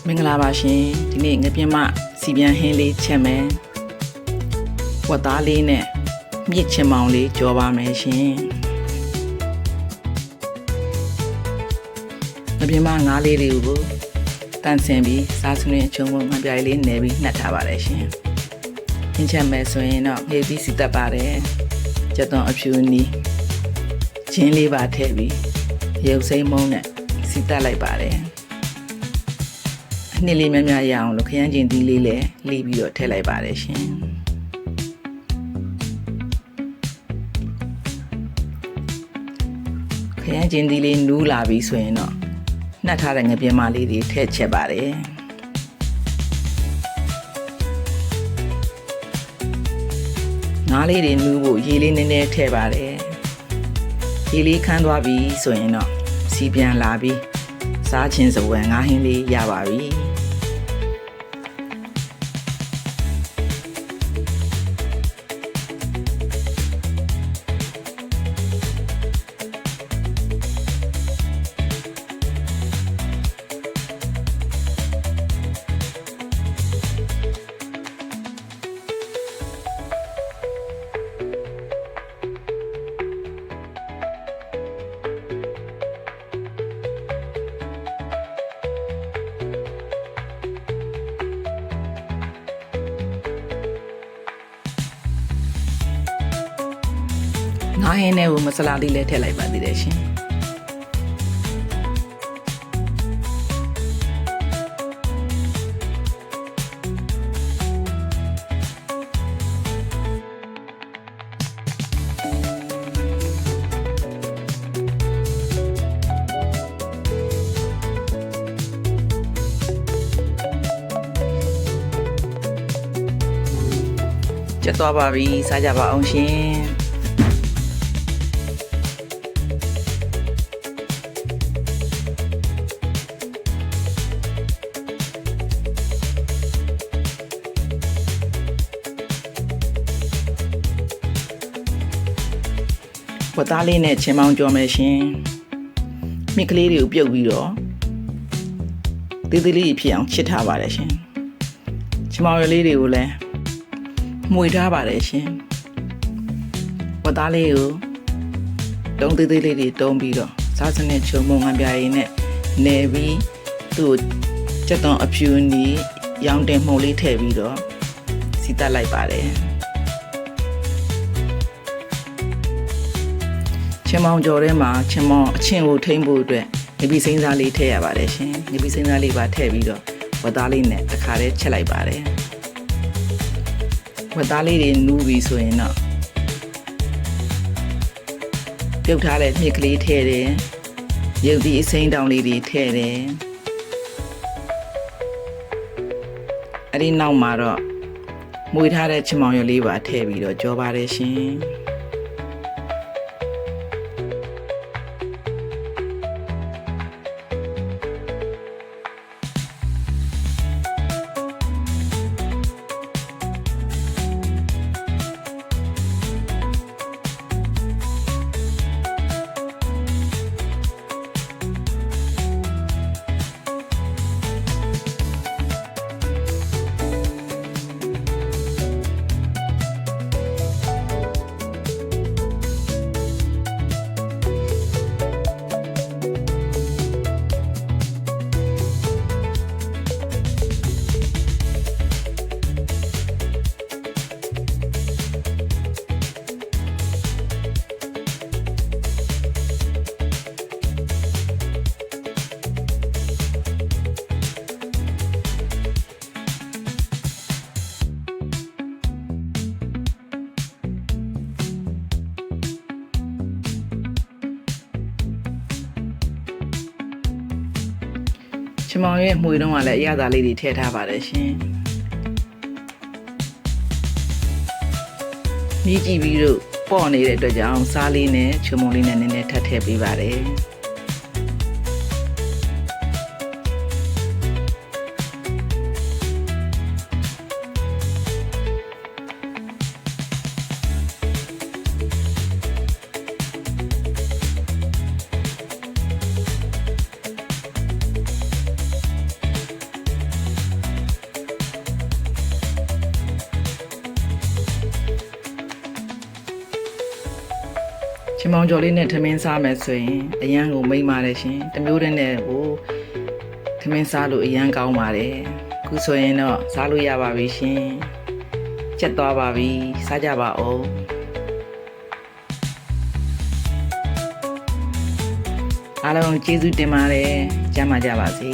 မင်္ဂလာပါရှင်ဒီနေ့ငပြင်းမစီပြန်ဟင်းလေးချက်မယ်ဝတ်သားလေးနဲ့မြစ်ချင်မောင်လေးကြောပါမယ်ရှင်ငပြင်းမငါးလေးတွေကိုတန့်စင်ပြီးစားစနစ်အချုံပုံငပြိုင်လေးနယ်ပြီးနှက်ထားပါတယ်ရှင်ဟင်းချက်မယ်ဆိုရင်တော့ငေးပြီးစီတက်ပါတယ်ကြက်သွန်အဖြူနီးချင်းလေးပါထည့်ပြီးရုပ်စိမ်းမုံနဲ့စီတက်လိုက်ပါတယ်နှစ်လေးများများရအောင်လို့ခရမ်းကျင်သီးလေးလည်းလှီးပြီးတော့ထည့်လိုက်ပါတယ်ရှင်ခရမ်းကျင်သီးလေးနူးလာပြီဆိုရင်တော့နှက်ထားတဲ့ငပြင်းမလေးတွေထည့်ချက်ပါတယ်ငါးလေးတွေနူးဖို့ရေလေးနည်းနည်းထည့်ပါတယ်ရေလေးခမ်းသွားပြီဆိုရင်တော့စီပြန်လာပြီးစားချင်းစဝယ်ငါးဟင်းလေးရပါပြီငါးဟင်းထဲကိုမဆလာလေးလည်းထည့်လိုက်ပါသေးတယ်ရှင်ကျက်သွားပါပြီစားကြပါအောင်ရှင်ဝတ်သားလေးနဲ့ချင်းမောင်းကြောမယ်ရှင်မြစ်ကလေးတွေကိုပြုတ်ပြီးတော့သေးသေးလေးဖြစ်အောင်ချစ်ထားပါတယ်ရှင်ချင်းမောင်းရလေးတွေကိုလည်းမှွေထားပါတယ်ရှင်ဝတ်သားလေးကိုတုံးသေးသေးလေးတွေတုံးပြီးတော့စားစနစ်ချုံမုံငံပြားရည်နဲ့နယ်ပြီးသူ့ကြက်သွန်အဖြူနီးရောင်တင်မှုန်လေးထည့်ပြီးတော့စီတက်လိုက်ပါတယ်ချင်းမောင်ကြော်ထဲမှာချင်းမောင်အချင်းကိုထိမ့်ဖို့အတွက်ငပိစိမ်းစားလေးထည့်ရပါတယ်ရှင်ငပိစိမ်းစားလေးပါထည့်ပြီးတော့ဝတ်သားလေးနဲ့တစ်ခါတည်းချက်လိုက်ပါတယ်ဝတ်သားလေးတွေနူးပြီဆိုရင်တော့ပြုတ်ထားတဲ့မြစ်ကလေးထည့်တယ်ရုပ်သီးအစိမ်းတောင်လေးတွေထည့်တယ်အဲ့ဒီနောက်မှာတော့မွေထားတဲ့ချင်းမောင်ရလေးပါထည့်ပြီးတော့ကြောပါတယ်ရှင်ချမောင်ရဲ့မှွေတုံးကလည်းအရသာလေးတွေထည့်ထားပါတယ်ရှင်မြည်ကြည့်ပြီးတော့ပေါ့နေတဲ့အတွက်ကြောင့်စားလေးနဲ့ချမုံလေးနဲ့နည်းနည်းထပ်ထည့်ပေးပါတယ် င်မောင်ကျော်လေးနဲ့ထမင်းစားမယ်ဆိုရင်အရန်ကိုမိမ့်ပါတယ်ရှင်တမျိုးတည်းနဲ့ကိုထမင်းစားလို့အရန်ကောင်းပါတယ်ခုဆိုရင်တော့စားလို့ရပါပြီရှင်ချက်သွားပါပြီစားကြပါဦးအားလုံးကျေးဇူးတင်ပါတယ်ကျမ်းမာကြပါစေ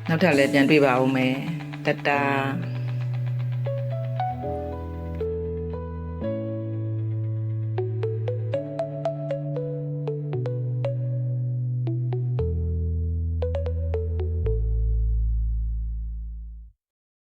နောက်ထပ်လည်းပြန်တွေ့ပါဦးမယ်တတာ